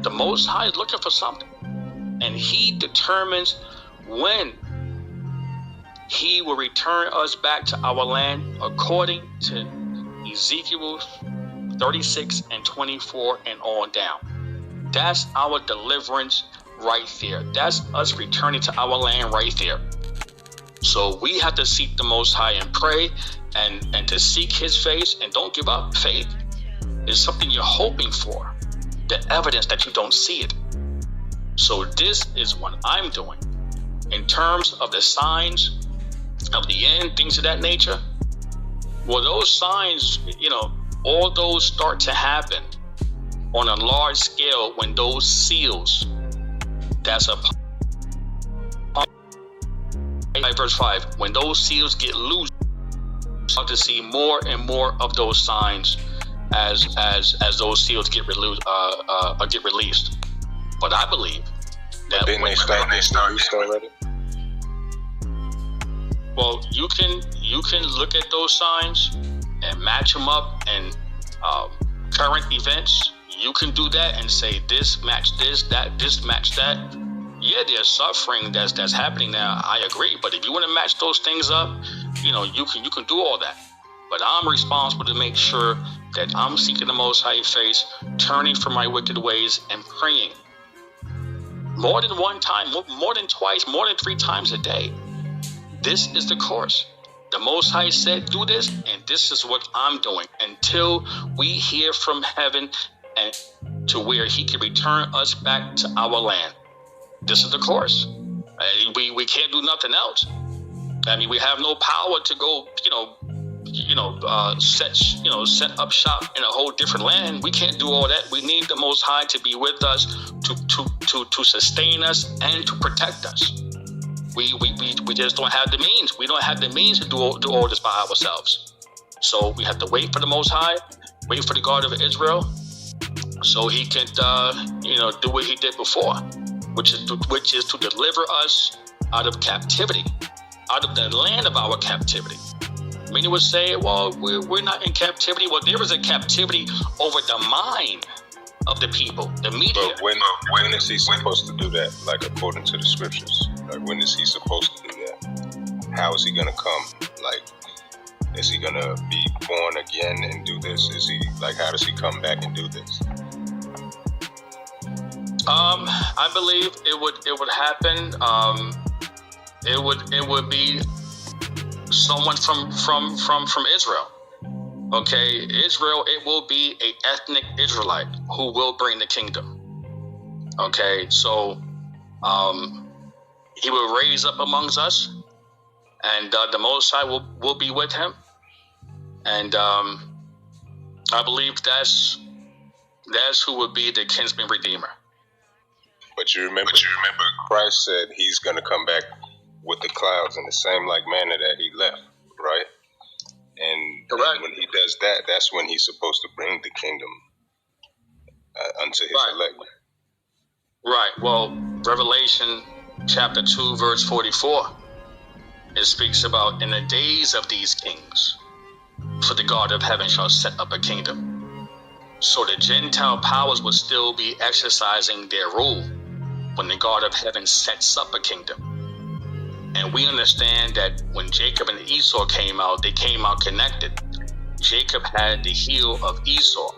The Most High is looking for something. And he determines when he will return us back to our land according to Ezekiel 36 and 24 and on down. That's our deliverance right there. That's us returning to our land right there. So we have to seek the Most High and pray and to seek his face, and don't give up. Faith is something you're hoping for, the evidence that you don't see it. So this is what I'm doing. In terms of the signs of the end, things of that nature, well, those signs, all those start to happen on a large scale when those seals, that's a verse 5, when those seals get loose, you start to see more and more of those signs as those seals get released. But I believe that when they start already. Well, you can look at those signs and match them up and current events. You can do that and say this match this, that this match that. Yeah, there's suffering that's happening now. I agree, but if you want to match those things up, you can do all that. But I'm responsible to make sure that I'm seeking the Most High face, turning from my wicked ways, and praying more than one time, more than twice, more than 3 times a day. This is the course. The Most High said, do this, and this is what I'm doing until we hear from heaven and to where he can return us back to our land. This is the course. We can't do nothing else. I mean, we have no power to go, set up shop in a whole different land. We can't do all that. We need the Most High to be with us, to sustain us and to protect us. We just don't have the means. We don't have the means to do all this by ourselves. So we have to wait for the Most High, wait for the God of Israel, so he can, do what he did before, which is to deliver us out of captivity, out of the land of our captivity. Many would say, well, we're not in captivity. Well, there is a captivity over the mind of the people, the media. But when is he supposed to do that? Like, according to the scriptures, like, when is he supposed to do that? How is he going to come? Like, is he going to be born again and do this? How does he come back and do this? I believe it would happen. It would be someone from Israel. Okay, Israel. It will be an ethnic Israelite who will bring the kingdom. Okay, so he will raise up amongst us, and the Most High will be with him. And I believe that's who would be the kinsman redeemer. But you remember Christ said he's going to come back with the clouds in the same like manner that he left, right? And when he does that, that's when he's supposed to bring the kingdom unto his elect. Right. Well, Revelation chapter 2, verse 44, it speaks about in the days of these kings, for the God of heaven shall set up a kingdom. So the Gentile powers will still be exercising their rule when the God of heaven sets up a kingdom. And we understand that when Jacob and Esau came out, they came out connected. Jacob had the heel of Esau.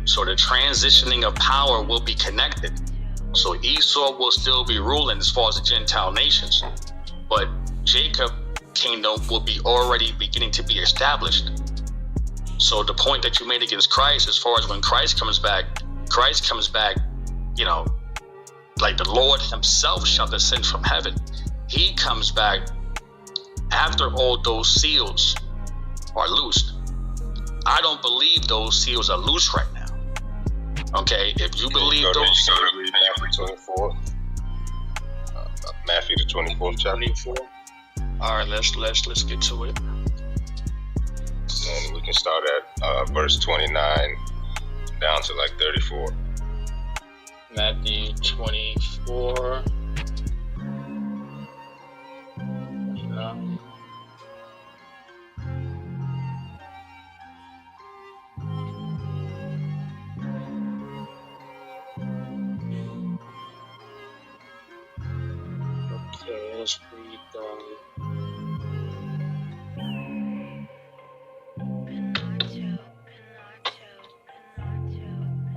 So the transitioning of power will be connected. So Esau will still be ruling as far as the Gentile nations. But Jacob's kingdom will be already beginning to be established. So the point that you made against Christ, as far as when Christ comes back, like the Lord himself shall descend from heaven. He comes back after all those seals are loosed. I don't believe those seals are loose right now. Okay, if you believe those seals, read Matthew 24, Matthew the 24th chapter. All right, let's get to it. And we can start at verse 29 down to like 34. Matthew 24.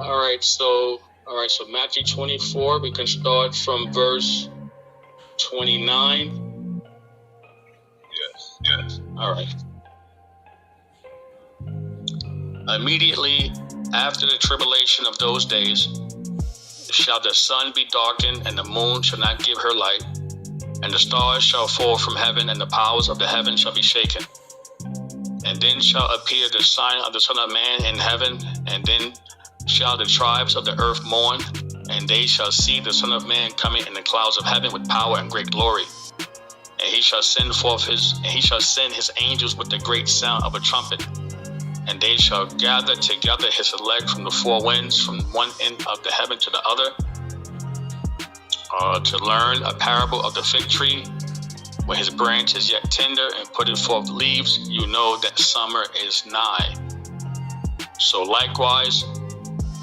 All right, so Matthew 24, we can start from verse 29. Yes. All right. Immediately after the tribulation of those days, shall the sun be darkened, and the moon shall not give her light, and the stars shall fall from heaven, and the powers of the heaven shall be shaken. And then shall appear the sign of the Son of Man in heaven, and then shall the tribes of the earth mourn, and they shall see the Son of Man coming in the clouds of heaven with power and great glory. And he shall send his angels with the great sound of a trumpet, and they shall gather together his elect from the four winds, from one end of the heaven to the other, to learn a parable of the fig tree. When his branch is yet tender and putteth forth leaves, you know that summer is nigh. So likewise,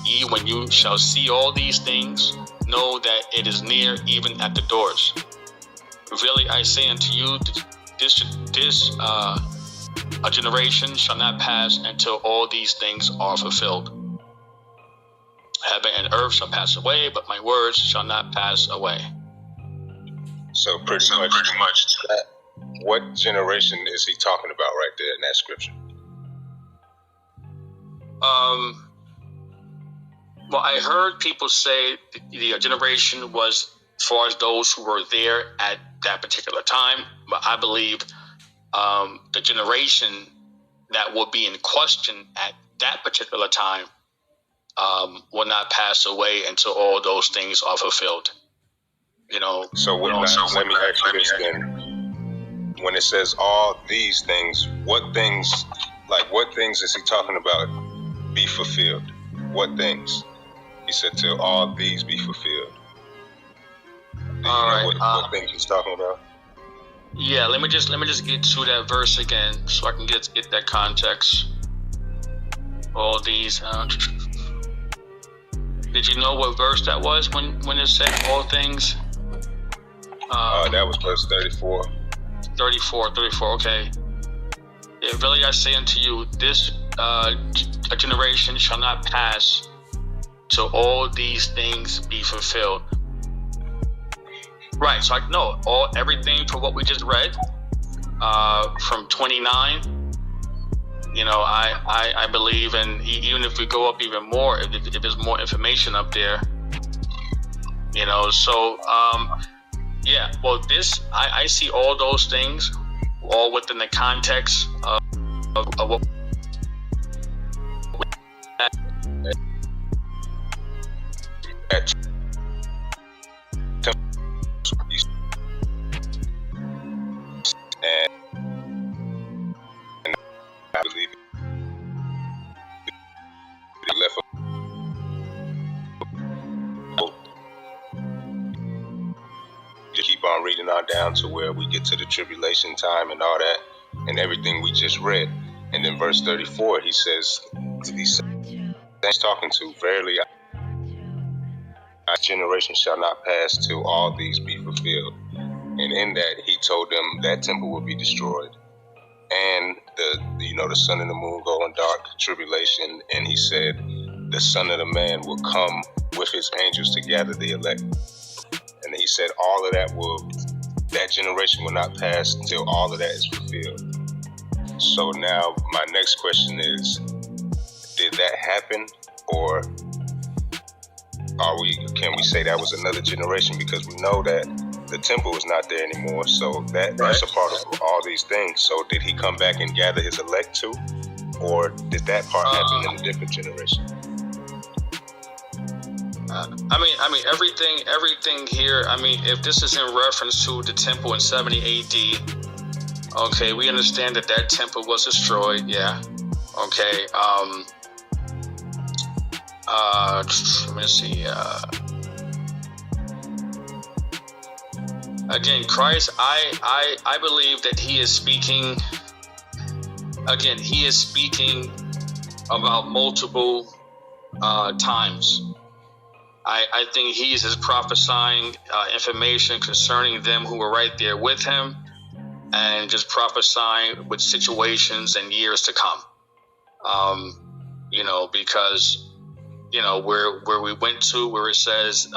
ye, when you shall see all these things, know that it is near, even at the doors. Really I say unto you, a generation shall not pass until all these things are fulfilled. Heaven and earth shall pass away, but my words shall not pass away. So pretty much that, what generation is he talking about right there in that scripture? Well, I heard people say the generation was as far as those who were there at that particular time, but I believe the generation that will be in question at that particular time will not pass away until all those things are fulfilled. So let me ask you this then. When it says all these things, what things is he talking about be fulfilled? What things? He said till all these be fulfilled. Do you know what things he's talking about? Yeah, let me just get to that verse again so I can get that context. All these. Did you know what verse that was when it said all things? That was verse 34. 34, okay. Yeah, really I say unto you, this a generation shall not pass till all these things be fulfilled. Right, so I know everything from what we just read, from 29. I believe, and even if we go up even more, if there's more information up there, yeah, well, this, I see all those things all within the context of what and I believe it left to keep on reading on down to where we get to the tribulation time and all that and everything we just read. And then verse 34, he says, he's talking to, verily our generation shall not pass till all these be fulfilled. And in that, he told them that temple will be destroyed, and the sun and the moon go in dark tribulation. And he said, the Son of the Man will come with his angels to gather the elect. And he said, all of that generation will not pass until all of that is fulfilled. So now, my next question is, did that happen, or can we say that was another generation? Because we know that the temple is not there anymore, so that's a part of all these things. So did he come back and gather his elect too, or did that part happen in a different generation? I mean, everything here. I mean, if this is in reference to the temple in 70 AD, okay, we understand that temple was destroyed. Yeah, okay. Let me see. Again, Christ, I believe that he is speaking. Again, he is speaking about multiple times. I think he is prophesying information concerning them who were right there with him, and just prophesying with situations and years to come. Because where we went to, where it says,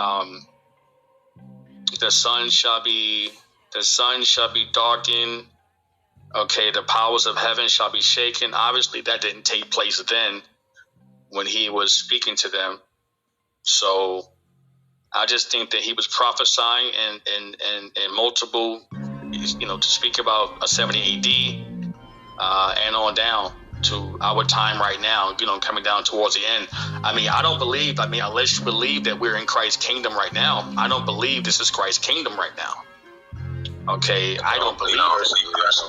the sun shall be darkened. Okay, the powers of heaven shall be shaken. Obviously, that didn't take place then when he was speaking to them. So I just think that he was prophesying and multiple, to speak about a 70 AD and on down to our time right now, coming down towards the end. Unless you believe that we're in Christ's kingdom right now, I don't believe this is Christ's kingdom right now. Okay, I don't believe this.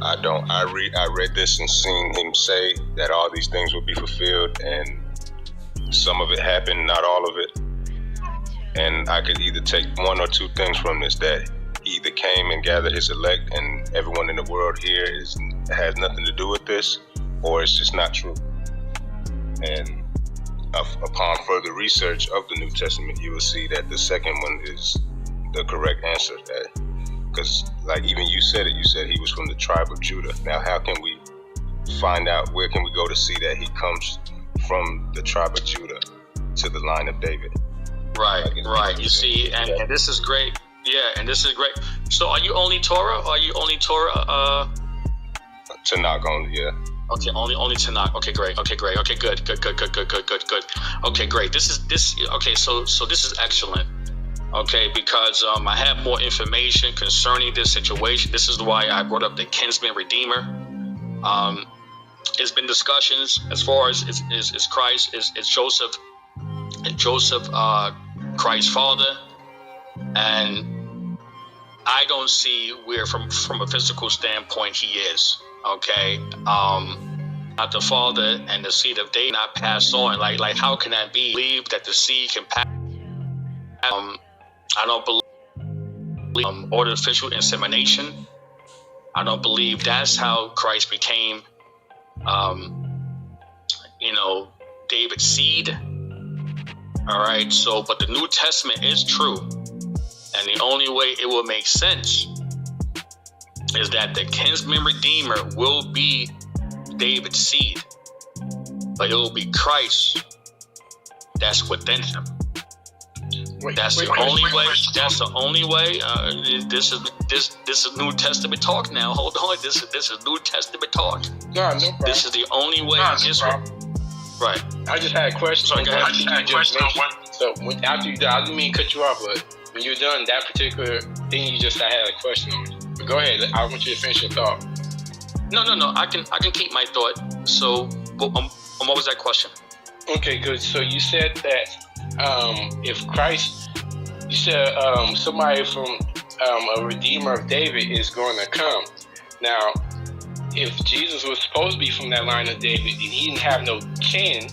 I don't. I read this and seen him say that all these things will be fulfilled, and some of it happened, not all of it. And I could either take one or two things from this: that he either came and gathered his elect, and everyone in the world here has nothing to do with this, or it's just not true. And upon further research of the New Testament, you will see that the second one is the correct answer. Because, like even you said he was from the tribe of Judah. Now, how can we find out? Where can we go to see that he comes from the tribe of Judah to the line of David? Right. You see, and this is great. Yeah, and this is great. So, are you only Torah? Or are you only Torah? Tanakh only, yeah. Okay, only Tanakh. Okay, great. Okay, good. Okay, great. So this is excellent. Okay, because I have more information concerning this situation. This is why I brought up the kinsman redeemer. It's been discussions as far as is Christ, is Joseph, and Joseph Christ's father, and I don't see where from a physical standpoint he is. Okay, not the father and the seed of David not pass on. Like how can that be? Believe that the seed can pass. I don't believe artificial insemination. I don't believe that's how Christ became, David's seed. All right. So, but the New Testament is true, and the only way it will make sense is that the kinsman redeemer will be David's seed, but it will be Christ that's within him. That's the only way. That's the only way. This is New Testament talk now. Hold on. This is New Testament talk. No problem. This is the only way. Right. I just had a question. Sorry, go ahead. So after you done, I didn't mean to cut you off, but when you're done, that particular thing I had a question on. But go ahead. I want you to finish your thought. No. I can keep my thought. So, what was that question? Okay, good. So you said that if Christ, you said somebody from a redeemer of David is going to come. Now, if Jesus was supposed to be from that line of David and he didn't have no kin,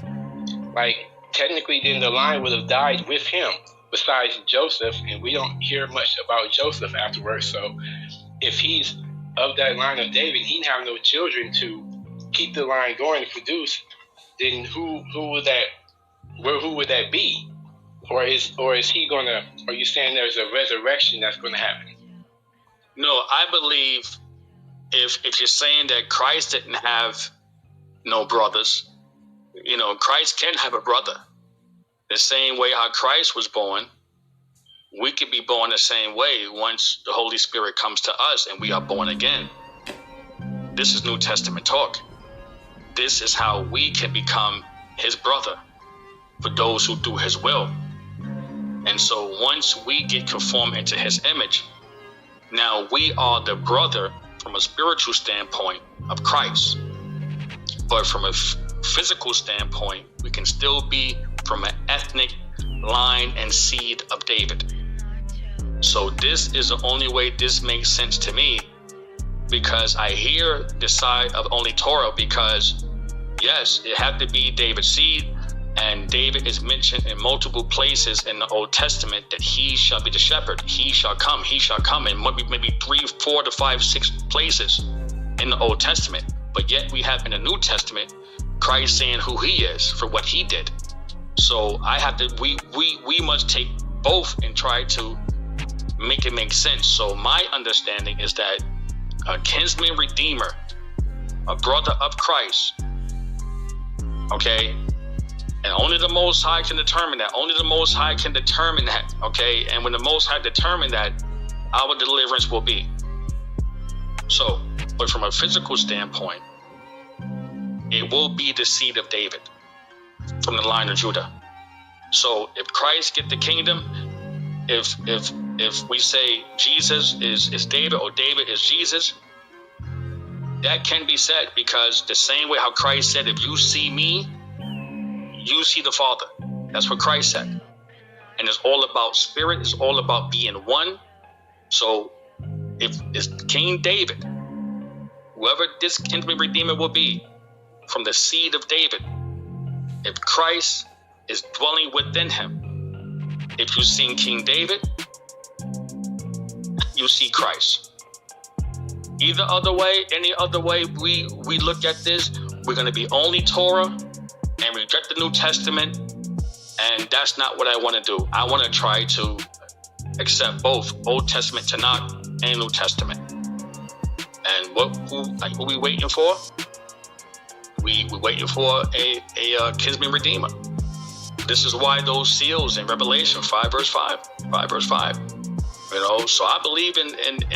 like technically then the line would have died with him besides Joseph, and we don't hear much about Joseph afterwards. So if he's of that line of David, he didn't have no children to keep the line going and produce, then who would that be? Or is he gonna? Are you saying there's a resurrection that's going to happen? No, I believe if you're saying that Christ didn't have no brothers, Christ can have a brother. The same way how Christ was born, we could be born the same way once the Holy Spirit comes to us and we are born again. This is New Testament talk. This is how we can become his brother for those who do his will. And so once we get conformed into his image, now we are the brother from a spiritual standpoint of Christ. But from a physical standpoint, we can still be from an ethnic line and seed of David. So this is the only way this makes sense to me, because I hear the side of only Torah, because yes, it had to be David's seed, and David is mentioned in multiple places in the Old Testament that he shall be the shepherd. He shall come in maybe 3, 4 to 5, 6 places in the Old Testament. But yet we have in the New Testament Christ saying who he is for what he did. So we must take both and try to make it make sense. So my understanding is that a kinsman redeemer, a brother of Christ, okay, And only the Most High can determine that. Only the Most High can determine that, okay? And when the Most High determine that, our deliverance will be. So, but from a physical standpoint, it will be the seed of David from the line of Judah. So if Christ get the kingdom, if we say Jesus is David or David is Jesus, that can be said, because the same way how Christ said, if you see me, you see the Father. That's what Christ said. And it's all about spirit. It's all about being one. So if it's King David, whoever this kinsman redeemer will be, from the seed of David, if Christ is dwelling within him, if you've seen King David, you see Christ. Either other way, any other way we look at this, we're going to be only Torah and reject the New Testament. And that's not what I want to do. I want to try to accept both Old Testament Tanakh and New Testament. And who we waiting for? We waiting for a kinsman redeemer. This is why those seals in Revelation 5 verse 5. You know, so I believe in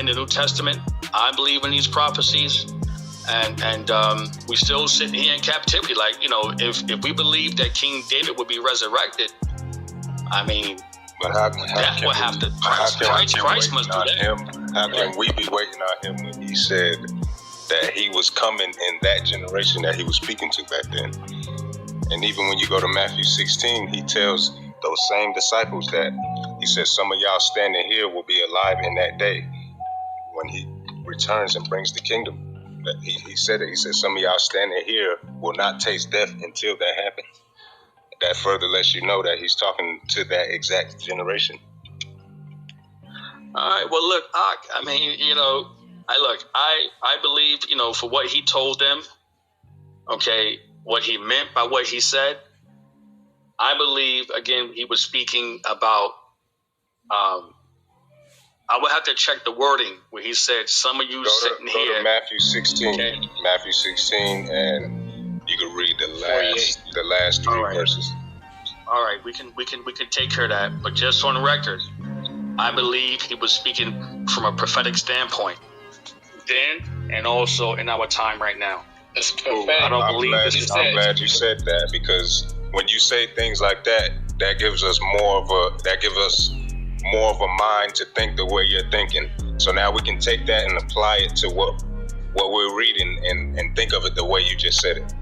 the New Testament. I believe in these prophecies, and we still sitting here in captivity. Like, you know, if we believe that King David would be resurrected, I mean, but Christ must do that. How can we be waiting on him when he said that he was coming in that generation that he was speaking to back then? And even when you go to Matthew 16, he tells those same disciples that he says some of y'all standing here will be alive in that day when he returns and brings the kingdom. He said it. He said some of y'all standing here will not taste death until that happens. That further lets you know that he's talking to that exact generation. All right. Well, look, I mean, you know, I believe, you know, for what he told them, okay, what he meant by what he said. I believe, again, he was speaking about, I would have to check the wording where he said, some of you sitting here. Go to Matthew 16, okay. Matthew 16, and you can read the last three verses. All right, we can take care of that. But just on record, I believe he was speaking from a prophetic standpoint then and also in our time right now. It's prophetic. I'm glad you said that, because when you say things like that, that gives us more of a mind to think the way you're thinking. So now we can take that and apply it to what we're reading and think of it the way you just said it.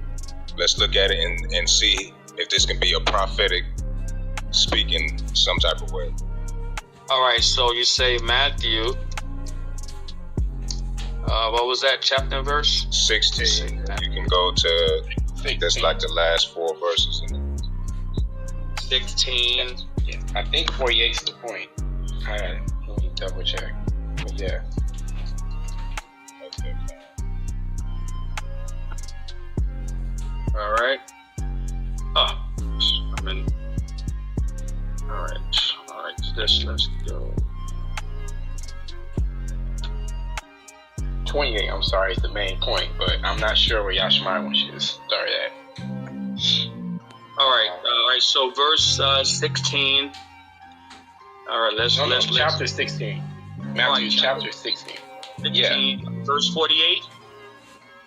Let's look at it and see if this can be a prophetic speaking some type of way. All right, so you say Matthew, what was that, chapter and verse? 16. You can go to, I think that's like the last 4 verses. 16. Yeah, I think 48 is the point. Let me double check. But yeah. Okay. All right. Oh, I'm in. All right. Let's go. 28, I'm sorry, is the main point, but I'm not sure where Yashmai wants you to start at. All right. So verse 16. All right, let's chapter 16. Matthew chapter 16. 16, yeah. Verse 48.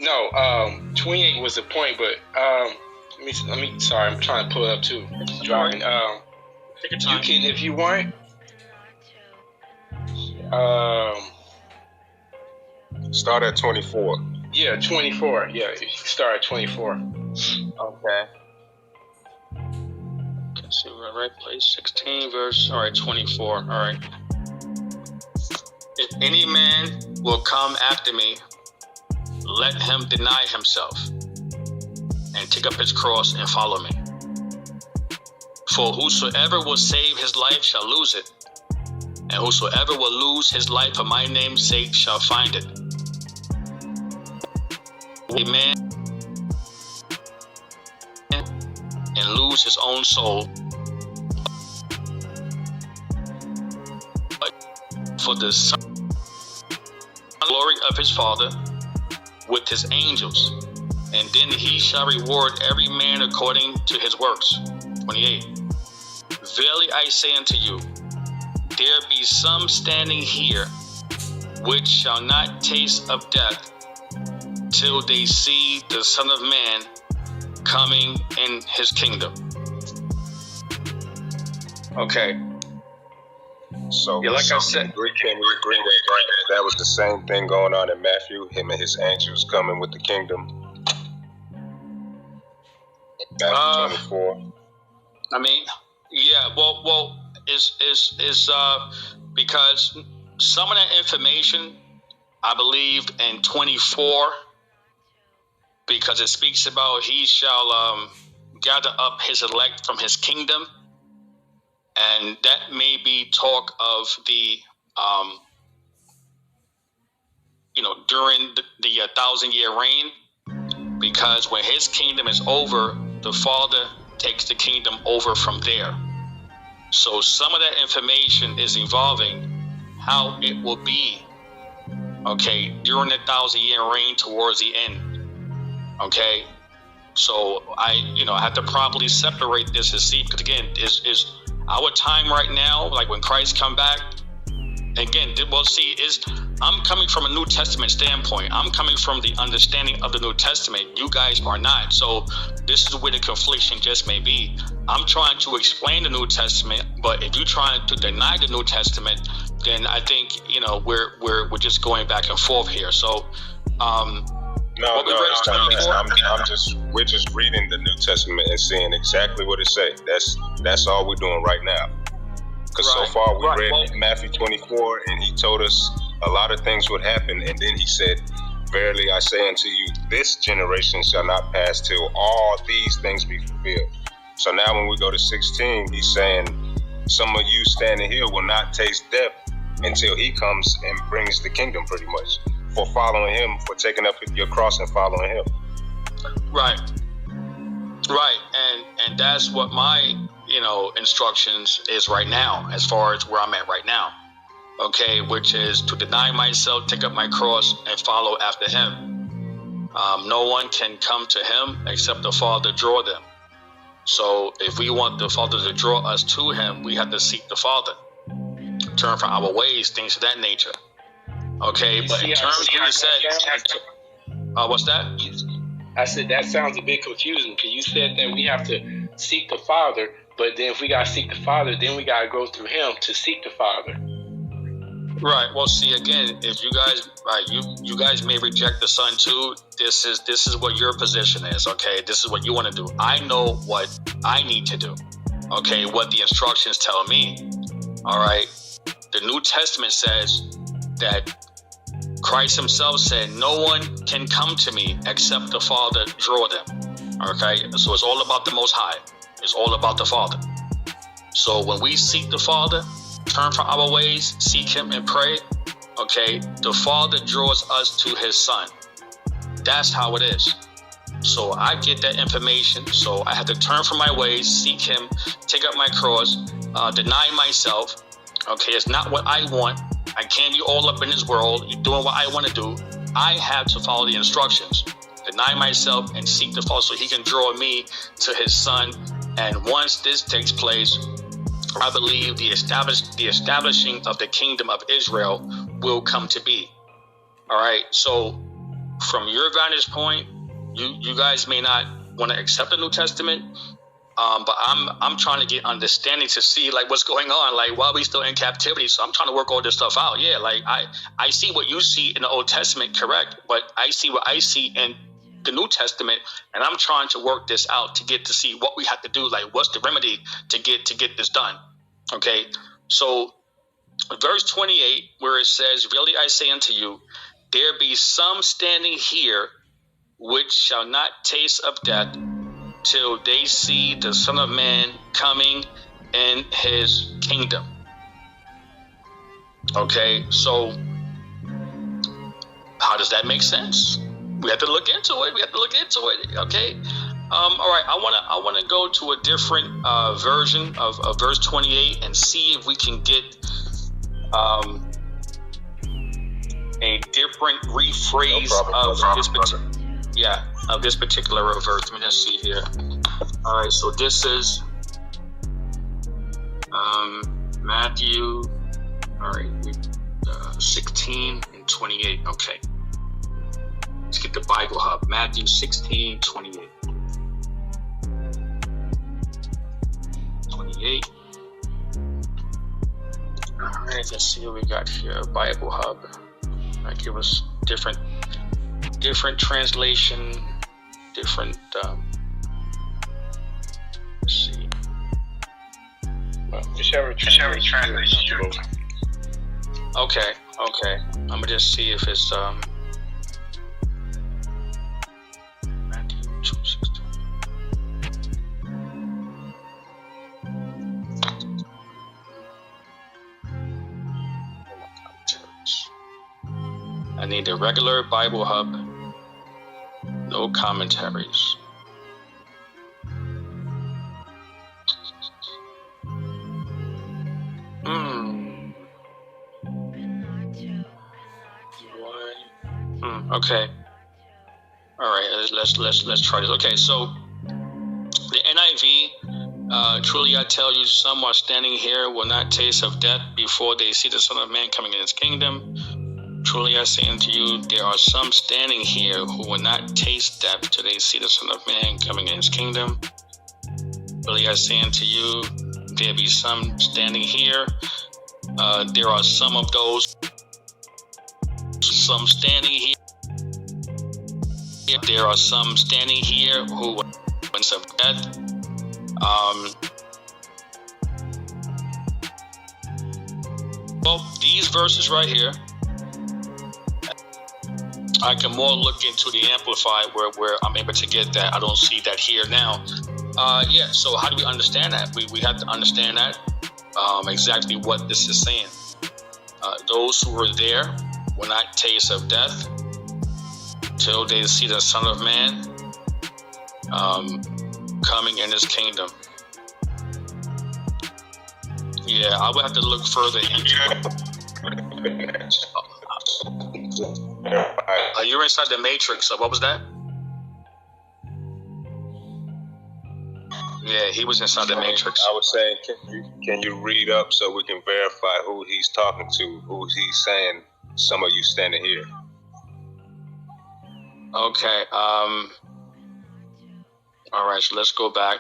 No, 28 was the point, but let me. Sorry, I'm trying to pull it up too. Driving. Take your time. You can, if you want. Start at 24. Yeah, 24. Yeah, you start at 24. Okay. Let's see, we're in the right place. 16 verse. All right, 24. All right. If any man will come after me, let him deny himself and take up his cross and follow me. For whosoever will save his life shall lose it, and whosoever will lose his life for my name's sake shall find it. A man and lose his own soul for the Son, glory of his Father with his angels, and then he shall reward every man according to his works. 28. Verily I say unto you, there be some standing here which shall not taste of death till they see the Son of Man coming in his kingdom. Okay. So, yeah, like I said, can we agree that was the same thing going on in Matthew? Him and his angels coming with the kingdom. Matthew 24. I mean, yeah. Well, is because some of that information, I believe, in 24, because it speaks about he shall gather up his elect from his kingdom. And that may be talk of the, during the 1,000-year reign, because when his kingdom is over, the Father takes the kingdom over from there. So some of that information is involving how it will be, okay, during the 1,000-year reign towards the end, okay? So I have to properly separate this and see, because again, is our time right now, like when Christ come back, again, we'll see, I'm coming from a New Testament standpoint. I'm coming from the understanding of the New Testament. You guys are not. So this is where the confliction just may be. I'm trying to explain the New Testament, but if you're trying to deny the New Testament, then I think, we're just going back and forth here. So, we're just reading the New Testament and seeing exactly what it say. That's all we're doing right now. Because so far we read Matthew 24, and he told us a lot of things would happen, and then he said, verily I say unto you, this generation shall not pass till all these things be fulfilled. So now when we go to 16, he's saying, some of you standing here will not taste death until he comes and brings the kingdom, pretty much, for following him, for taking up your cross and following him. Right. And that's what my, instructions is right now, as far as where I'm at right now. Okay, which is to deny myself, take up my cross, and follow after him. No one can come to him except the Father draw them. So if we want the Father to draw us to him, we have to seek the Father. Turn from our ways, things of that nature. Okay, but in terms of what you said, what's that? I said that sounds a bit confusing, because you said that we have to seek the Father, but then if we got to seek the Father, then we got to go through him to seek the Father. Right. Well, see, again, if you guys, you guys may reject the Son too. This is what your position is. Okay, this is what you want to do. I know what I need to do. Okay, what the instructions tell me. All right. The New Testament says that Christ himself said, no one can come to me except the Father draw them. Okay, so it's all about the Most High. It's all about the Father. So when we seek the Father, turn from our ways, seek him and pray, okay, the Father draws us to his Son. That's how it is. So I get that information. So I have to turn from my ways, seek him, take up my cross, deny myself. Okay, it's not what I want. I can't be all up in this world doing what I want to do. I have to follow the instructions, deny myself, and seek the Father so he can draw me to his Son. And once this takes place, I believe the establishing of the kingdom of Israel will come to be. All right. So from your vantage point, you guys may not want to accept the New Testament. But I'm trying to get understanding to see like what's going on, like while we still in captivity. So I'm trying to work all this stuff out. Yeah, like I see what you see in the Old Testament, correct? But I see what I see in the New Testament, and I'm trying to work this out to get to see what we have to do. Like, what's the remedy to get this done? Okay, so verse 28, where it says, "Really I say unto you, there be some standing here which shall not taste of death till they see the Son of Man coming in his kingdom." Okay, so how does that make sense? We have to look into it. Okay. All right. I wanna go to a different version of verse 28 and see if we can get a different rephrase of this particular verse. Let me just see here. All right. So this is Matthew, all right, 16 and 28. Okay. Let's get the Bible Hub. Matthew 16, 28. 28. All right, let's see what we got here. Bible Hub. Give us different translation, different. Let's see. Whichever translation. Okay. I'm gonna just see if it's Matthew 2:16. I need the regular Bible Hub, no commentaries. Okay. All right. Let's try this. Okay. So the NIV, truly I tell you, some are standing here will not taste of death before they see the Son of Man coming in His kingdom. Truly I say unto you, there are some standing here who will not taste death till they see the Son of Man coming in His kingdom. Truly I say unto you, there be some standing here. There are some of those, some standing here. There are some standing here who will taste of death. Well, these verses right here, I can more look into the Amplified where I'm able to get that. I don't see that here now. So how do we understand that? We have to understand that exactly what this is saying. Those who were there will not taste of death till they see the Son of Man coming in His kingdom. Yeah, I would have to look further into it. You're inside the Matrix, so what was that? Yeah, he was inside the Matrix. I was saying, can you read up so we can verify who he's talking to, who he's saying, some of you standing here? Okay, all right, so let's go back.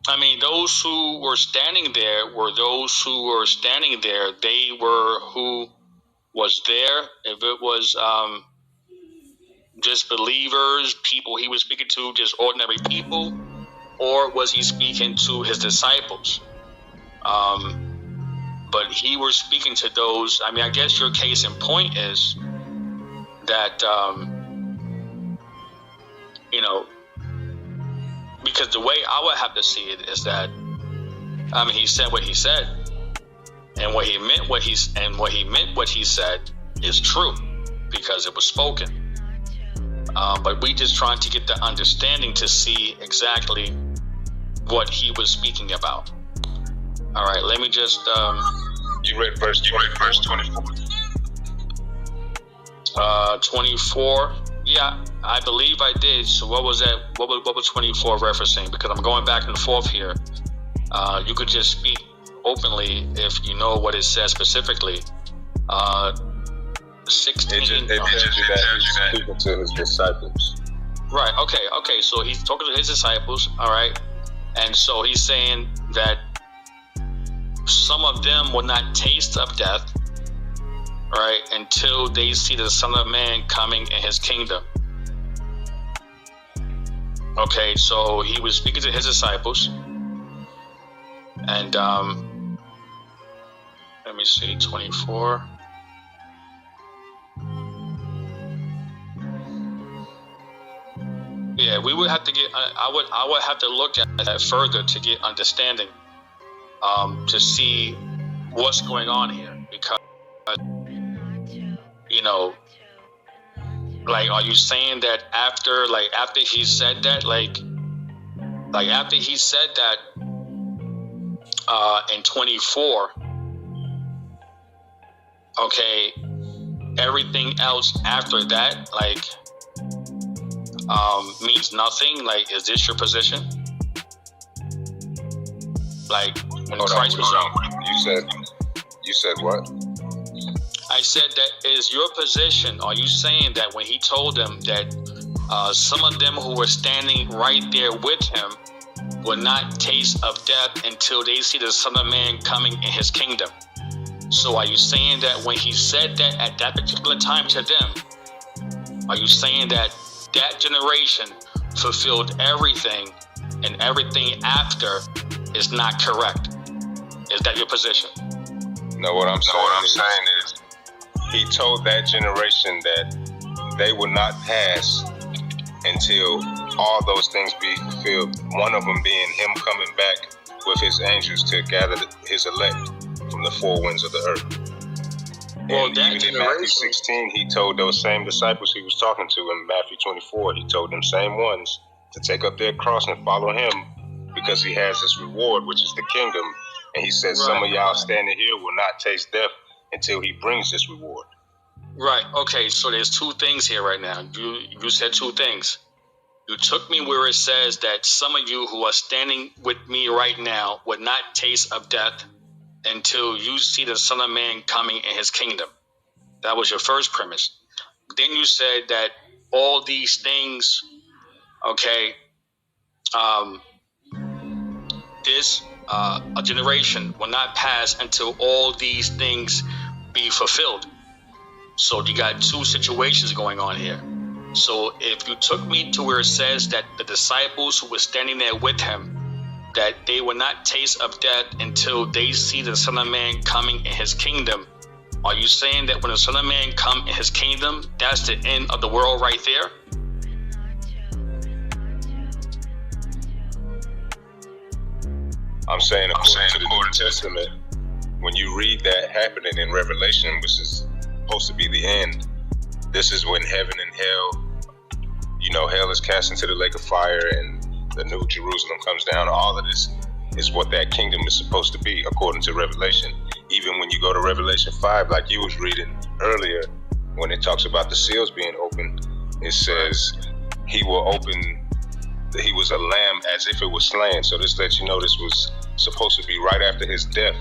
I mean, those who were standing there were those who were standing there. They were who was there. If it was just believers, people He was speaking to, just ordinary people, or was He speaking to His disciples? But He was speaking to those. I mean, I guess your case in point is that, because the way I would have to see it is that, He said what He said, and what He meant what He said is true because it was spoken. But we just trying to get the understanding to see exactly what He was speaking about. All right, let me just. You read verse 24. 24. Yeah, I believe I did. So what was that? What was 24 referencing? Because I'm going back and forth here. You could just speak openly if you know what it says specifically. 16. It tells you that he's speaking to His disciples. Right. Okay. So he's talking to His disciples. All right. And so He's saying that some of them will not taste of death, right, until they see the Son of Man coming in His kingdom. Okay, so He was speaking to His disciples, and let me see, 24. Yeah, we would have to get. I would have to look at that further to get understanding, to see what's going on here, because. Like, are you saying that after He said that, after He said that, in 24, okay, everything else after that, means nothing? Is this your position? Like when Hold Christ was on. You said what? I said that is your position. Are you saying that when he told them that some of them who were standing right there with him will not taste of death until they see the Son of Man coming in his kingdom? So are you saying that when he said that at that particular time to them, are you saying that that generation fulfilled everything and everything after is not correct? Is that your position? No, what I'm saying is he told that generation that they would not pass until all those things be fulfilled. One of them being him coming back with his angels to gather his elect from the four winds of the earth. Well, and even in Matthew 16, he told those same disciples he was talking to in Matthew 24, he told them same ones to take up their cross and follow him because he has this reward, which is the kingdom. And he said, some of y'all standing here will not taste death until he brings this reward. Right. Okay. So there's two things here right now. You said two things. You took me where it says that some of you who are standing with me right now would not taste of death until you see the Son of Man coming in his kingdom. That was your first premise. Then you said that all these things, okay, a generation will not pass until all these things be fulfilled. So you got two situations going on here. So if you took me to where it says that the disciples who were standing there with him, that they will not taste of death until they see the Son of Man coming in his kingdom, are you saying that when the Son of Man come in his kingdom, that's the end of the world right there? I'm saying according to the New Testament, when you read that happening in Revelation, which is supposed to be the end, this is when heaven and hell, hell is cast into the lake of fire and the new Jerusalem comes down. All of this is what that kingdom is supposed to be according to Revelation. Even when you go to Revelation 5, like you was reading earlier, when it talks about the seals being open, it says he will open, he was a lamb as if it was slain. So this lets you know this was supposed to be right after his death,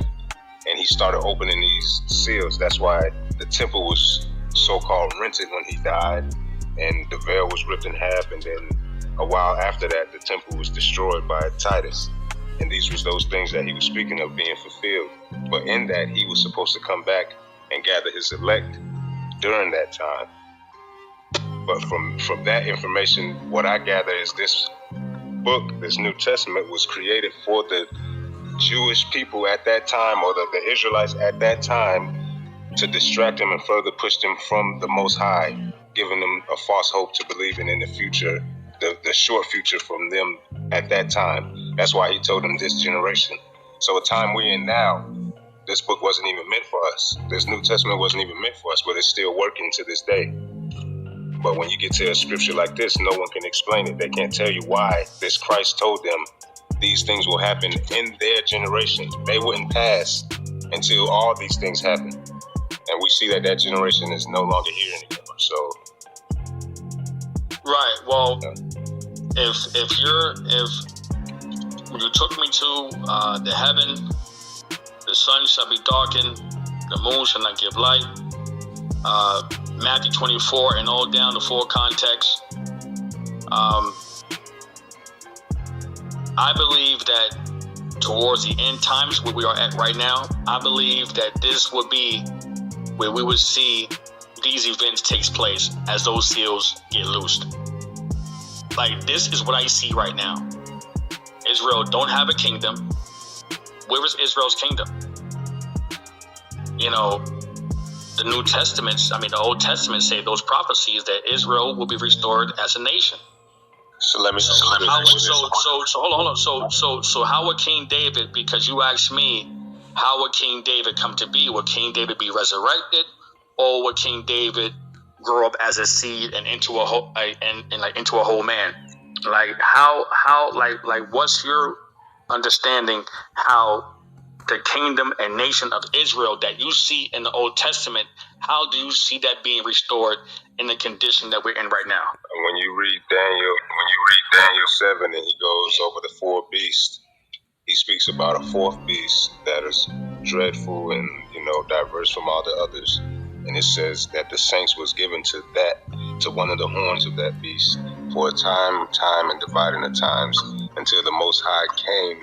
and he started opening these seals. That's why the temple was so-called rented when he died, and the veil was ripped in half, and then a while after that, the temple was destroyed by Titus. And these was those things that he was speaking of being fulfilled. But in that, he was supposed to come back and gather his elect during that time. But from that information, what I gather is this book, this New Testament, was created for the Jewish people at that time, or the Israelites at that time, to distract them and further push them from the Most High, giving them a false hope to believing in the future, the short future from them at that time. That's why he told them this generation. So a time we're in now, this book wasn't even meant for us. This New Testament wasn't even meant for us, but it's still working to this day. But when you get to a scripture like this, no one can explain it. They can't tell you why this Christ told them these things will happen in their generation. They wouldn't pass until all these things happen. And we see that generation is no longer here anymore. So, right. Well, if when you took me to the heaven, the sun shall be darkened, the moon shall not give light. Matthew 24 and all down the full context. I believe that towards the end times where we are at right now, I believe that this would be where we would see these events takes place as those seals get loosed. Like, this is what I see right now. Israel don't have a kingdom. Where is Israel's kingdom? The New Testament, the Old Testament say those prophecies that Israel will be restored as a nation. So let me. Hold on. So how would King David? Because you asked me, how would King David come to be? Would King David be resurrected, or would King David grow up as a seed and into a whole into a whole man? What's your understanding how the kingdom and nation of Israel that you see in the Old Testament, how do you see that being restored in the condition that we're in right now? When you read Daniel 7 and he goes over the four beasts, he speaks about a fourth beast that is dreadful and, diverse from all the others. And it says that the saints was given to one of the horns of that beast for a time and dividing the times until the Most High came